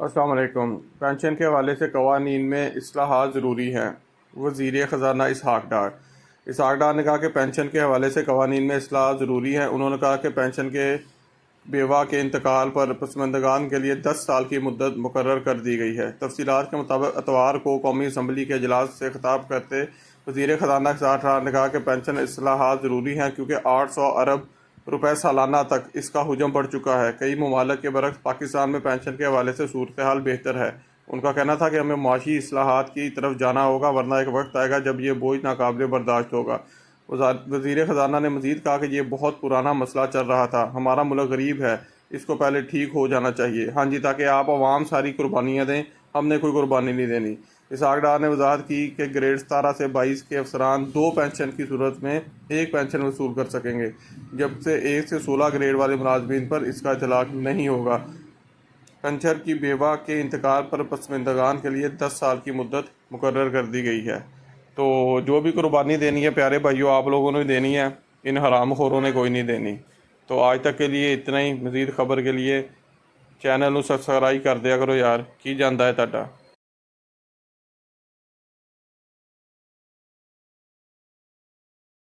السلام علیکم۔ پینشن کے حوالے سے قوانین میں اصلاحات ضروری ہیں۔ وزیر خزانہ اسحاق ڈار نے کہا کہ پینشن کے حوالے سے قوانین میں اصلاحات ضروری ہیں۔ انہوں نے کہا کہ پینشن کے بیوہ کے انتقال پر پسماندگان کے لیے 10 سال کی مدت مقرر کر دی گئی ہے۔ تفصیلات کے مطابق اتوار کو قومی اسمبلی کے اجلاس سے خطاب کرتے وزیر خزانہ اسحاق ڈار نے کہا کہ پینشن اصلاحات ضروری ہیں کیونکہ 800 ارب روپے سالانہ تک اس کا حجم بڑھ چکا ہے۔ کئی ممالک کے برعکس پاکستان میں پینشن کے حوالے سے صورتحال بہتر ہے۔ ان کا کہنا تھا کہ ہمیں معاشی اصلاحات کی طرف جانا ہوگا ورنہ ایک وقت آئے گا جب یہ بوجھ ناقابل برداشت ہوگا۔ وزیر خزانہ نے مزید کہا کہ یہ بہت پرانا مسئلہ چل رہا تھا، ہمارا ملک غریب ہے، اس کو پہلے ٹھیک ہو جانا چاہیے۔ ہاں جی، تاکہ آپ عوام ساری قربانیاں دیں، ہم نے کوئی قربانی نہیں دینی۔ اسحاق ڈار نے وضاحت کی کہ گریڈ 17 سے 22 کے افسران 2 پینشن کی صورت میں 1 پینشن وصول کر سکیں گے، جب سے 1 سے 16 گریڈ والے ملازمین پر اس کا اطلاق نہیں ہوگا۔ پینشنر کی بیوہ کے انتقال پر پسماندگان کے لیے 10 سال کی مدت مقرر کر دی گئی ہے۔ تو جو بھی قربانی دینی ہے پیارے بھائیوں، آپ لوگوں نے دینی ہے، ان حرام خوروں نے کوئی نہیں دینی۔ تو آج تک کے لیے اتنا ہی۔ مزید خبر کے لیے چینل نو سبسکرائب کر دیا کرو یار، کی جاندا ہے تہاڈا۔